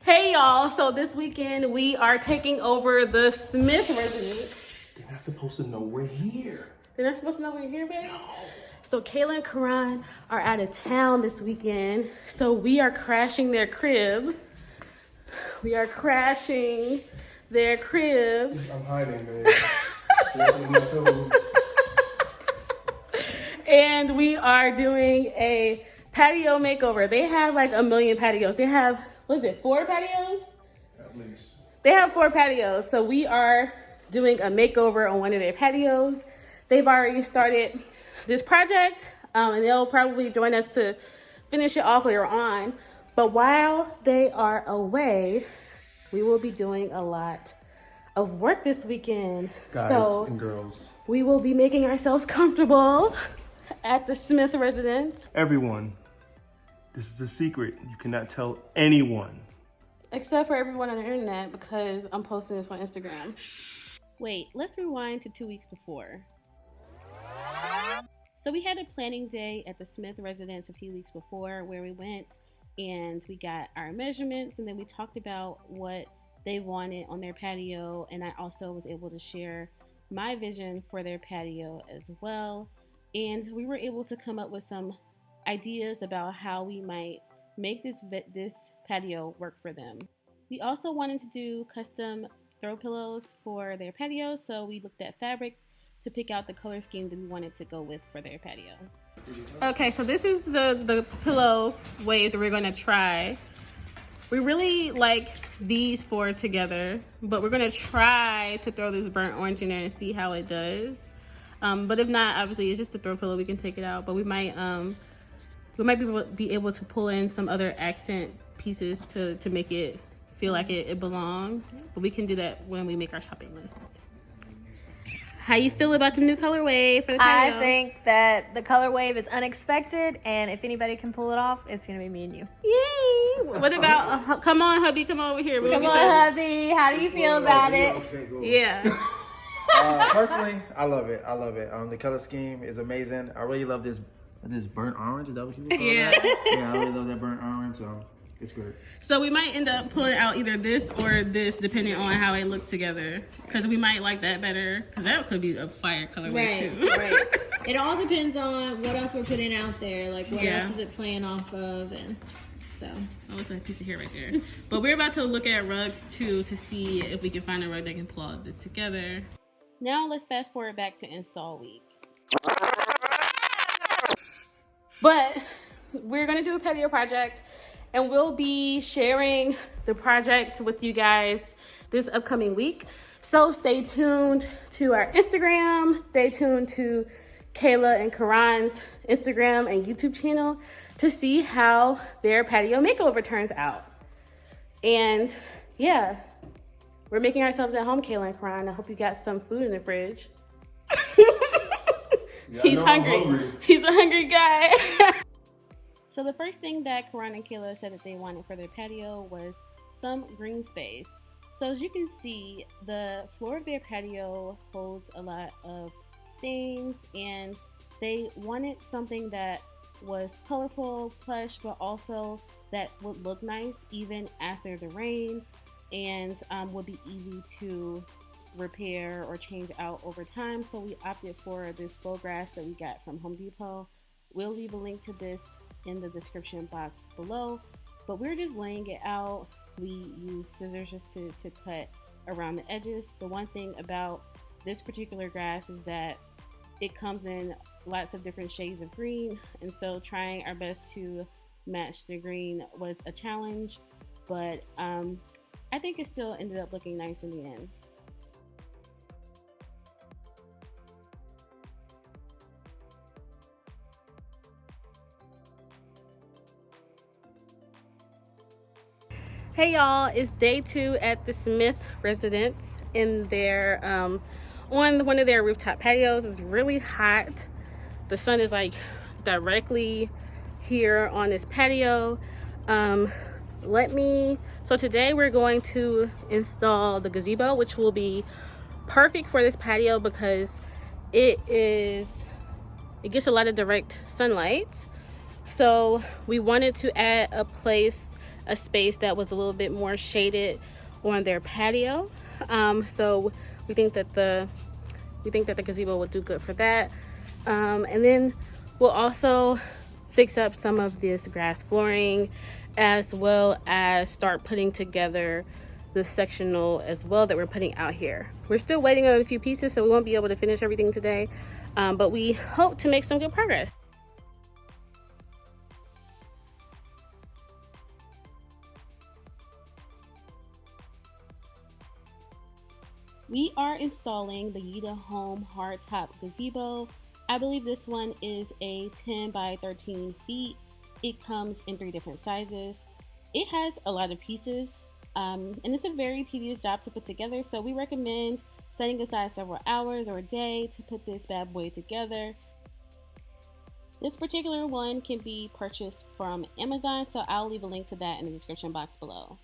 Hey y'all, so this weekend we are taking over the Smith residence. They're not supposed to know we're here. They're not supposed to know we're here, babe? No. So Kayla and Karan are out of town this weekend. So we are crashing their crib. We are crashing their crib. I'm hiding, man. Walking on my toes. And we are doing a patio makeover. They have like a million patios. They have, what is it, 4 patios? At least. They have 4 patios. So we are doing a makeover on one of their patios. They've already started this project, and they'll probably join us to finish it off later on. But while they are away, we will be doing a lot of work this weekend. Guys so and girls. we will be making ourselves comfortable at the Smith residence. Everyone, this is a secret. You cannot tell anyone. Except for everyone on the internet, because I'm posting this on Instagram. Wait, let's rewind to 2 weeks before. So we had a planning day at the Smith residence a few weeks before where we went and we got our measurements, and then we talked about what they wanted on their patio, and I also was able to share my vision for their patio as well. And we were able to come up with some ideas about how we might make this patio work for them. We also wanted to do custom throw pillows for their patio, so we looked at fabrics to pick out the color scheme that we wanted to go with for their patio. Okay, so this is the pillow wave that we're going to try. We really like these 4 together, but we're going to try to throw this burnt orange in there and see how it does. But if not, obviously it's just a throw pillow, we can take it out. But we might be able to pull in some other accent pieces to make it feel like it belongs. But we can do that when we make our shopping list. How you feel about the new colorway for the patio? I think that the color wave is unexpected, and if anybody can pull it off, it's gonna be me and you. Yay! What about, come on hubby, come over here. Come on hubby, how do you feel about it? Okay, cool. Yeah. Personally, I love it. The color scheme is amazing. I really love this burnt orange. Is that what you would call that? Yeah, I really love that burnt orange. So it's great. So we might end up pulling out either this or this, depending on how it looks together. Because we might like that better. Because that could be a fire colorway too. Right. It all depends on what else we're putting out there. Like what else is it playing off of, and so. Oh, it's a piece of hair right there. But we're about to look at rugs too to see if we can find a rug that can pull all this together. Now let's fast forward back to install week. But we're gonna do a patio project, and we'll be sharing the project with you guys this upcoming week. So stay tuned to our Instagram, stay tuned to Kayla and Karan's Instagram and YouTube channel to see how their patio makeover turns out. And yeah, we're making ourselves at home, Kayla and Karan. I hope you got some food in the fridge. Yeah, He's hungry. He's a hungry guy. So the first thing that Karan and Kayla said that they wanted for their patio was some green space. So as you can see, the floor of their patio holds a lot of stains, and they wanted something that was colorful, plush, but also that would look nice even after the rain, and would be easy to repair or change out over time. So we opted for this faux grass that we got from Home Depot. We'll leave a link to this in the description box below, but we're just laying it out. We use scissors just to cut around the edges. The one thing about this particular grass is that it comes in lots of different shades of green, and so trying our best to match the green was a challenge, but I think it still ended up looking nice in the end. Hey y'all, it's day 2 at the Smith residence in their on one of their rooftop patios. It's really hot. The sun is like directly here on this patio. So today we're going to install the gazebo, which will be perfect for this patio because it gets a lot of direct sunlight. So we wanted to add a place a space that was a little bit more shaded on their patio. So we think that the gazebo will do good for that. And then we'll also fix up some of this grass flooring, as well as start putting together the sectional as well that we're putting out here. We're still waiting on a few pieces, so we won't be able to finish everything today, but we hope to make some good progress. We are installing the Yita Home hardtop gazebo. I believe this one is a 10 by 13 feet. It comes in 3 different sizes. It has a lot of pieces, and it's a very tedious job to put together, so we recommend setting aside several hours or a day to put this bad boy together. This particular one can be purchased from Amazon, so I'll leave a link to that in the description box below.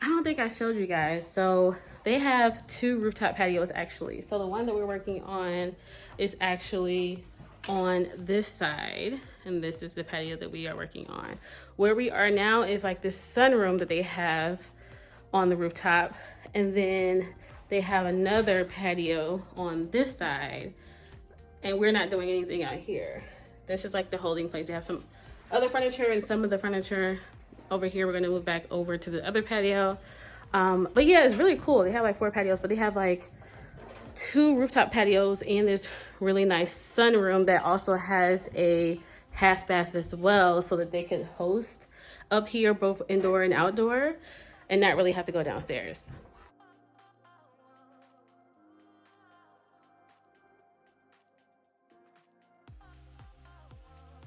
I don't think I showed you guys. So they have 2 rooftop patios actually. So the one that we're working on is actually on this side, and this is the patio that we are working on. Where we are now is like this sunroom that they have on the rooftop, and then they have another patio on this side, and we're not doing anything out here. This is like the holding place. They have some other furniture, and some of the furniture over here we're going to move back over to the other patio. But yeah, it's really cool. They have like 4 patios, but they have like 2 rooftop patios and this really nice sunroom that also has a half bath as well, so that they can host up here both indoor and outdoor and not really have to go downstairs.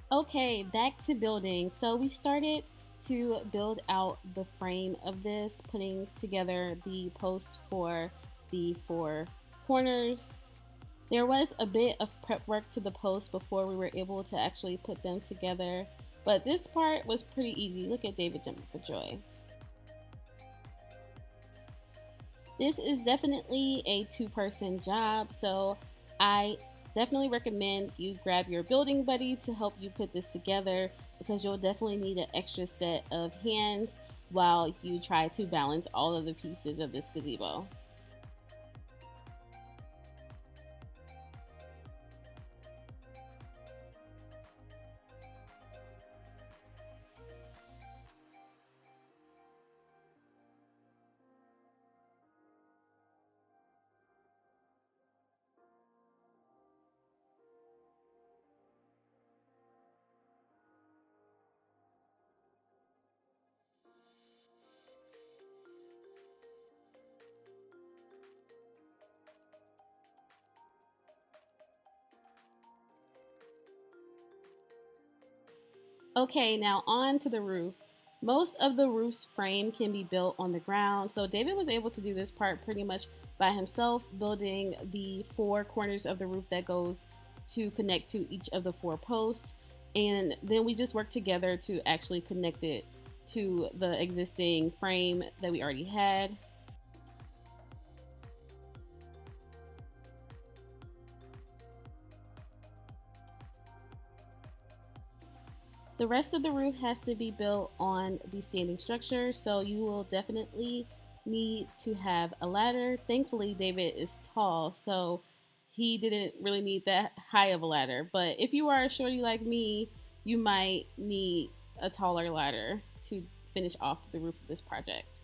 Okay, back to building. So we started to build out the frame of this, putting together the post for the 4 corners. There was a bit of prep work to the post before we were able to actually put them together, but this part was pretty easy. Look at David jumping for joy. This is definitely a 2-person job, so I definitely recommend you grab your building buddy to help you put this together, because you'll definitely need an extra set of hands while you try to balance all of the pieces of this gazebo. Okay, now on to the roof. Most of the roof's frame can be built on the ground, so David was able to do this part pretty much by himself, building the 4 corners of the roof that goes to connect to each of the 4 posts, and then we just worked together to actually connect it to the existing frame that we already had. The rest of the roof has to be built on the standing structure, so you will definitely need to have a ladder. Thankfully, David is tall, so he didn't really need that high of a ladder. But if you are a shorty like me, you might need a taller ladder to finish off the roof of this project.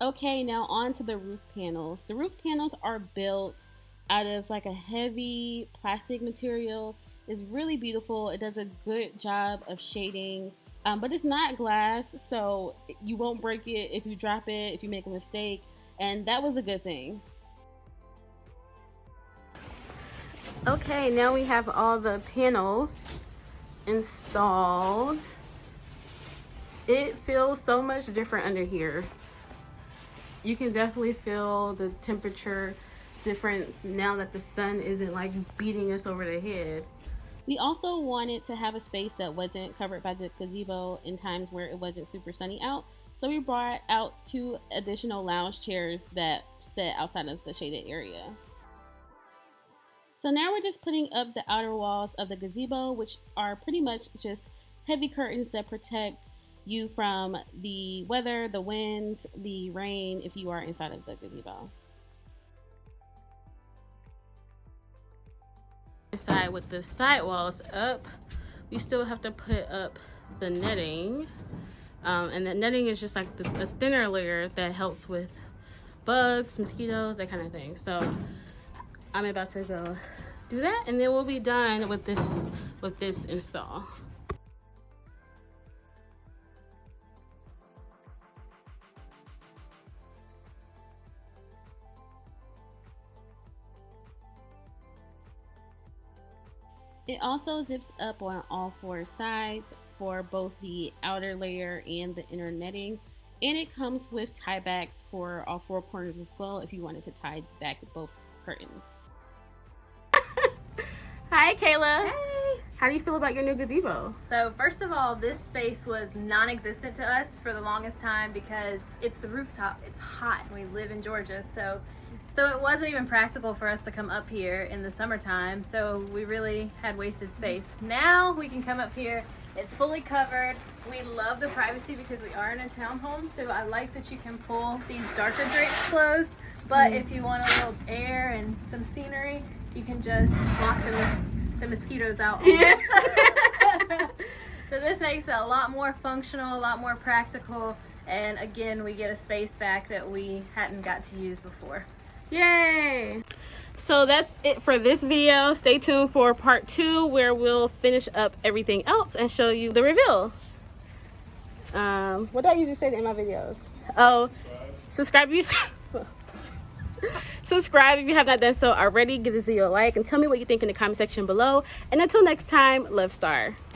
Okay, now on to the roof panels. The roof panels are built out of like a heavy plastic material. It's really beautiful. It does a good job of shading, but it's not glass, so you won't break it if you drop it, if you make a mistake, and that was a good thing. Okay, now we have all the panels installed. It feels so much different under here. You can definitely feel the temperature difference now that the sun isn't like beating us over the head. We also wanted to have a space that wasn't covered by the gazebo in times where it wasn't super sunny out. So we brought out 2 additional lounge chairs that sit outside of the shaded area. So now we're just putting up the outer walls of the gazebo, which are pretty much just heavy curtains that protect you from the weather, the wind, the rain if you are inside of the gazebo. Side with the sidewalls up, we still have to put up the netting, and the netting is just like the thinner layer that helps with bugs, mosquitoes, that kind of thing. So I'm about to go do that, and then we'll be done with this install. It also zips up on all 4 sides for both the outer layer and the inner netting, and it comes with tie backs for all 4 corners as well if you wanted to tie back both curtains. Hi Kayla. Hey. How do you feel about your new gazebo? So first of all, this space was non-existent to us for the longest time because it's the rooftop. It's hot. We live in Georgia, so it wasn't even practical for us to come up here in the summertime, so we really had wasted space. Now we can come up here. It's fully covered. We love the privacy because we are in a townhome, so I like that you can pull these darker drapes closed, but if you want a little air and some scenery, you can just block the mosquitoes out. Yeah. So this makes it a lot more functional, a lot more practical, and again, we get a space back that we hadn't got to use before. Yay! So that's it for this video. Stay tuned for part 2 where we'll finish up everything else and show you the reveal. What do I usually say in my videos? Oh, subscribe if you have not done so already. Give this video a like and tell me what you think in the comment section below. And until next time, love Star.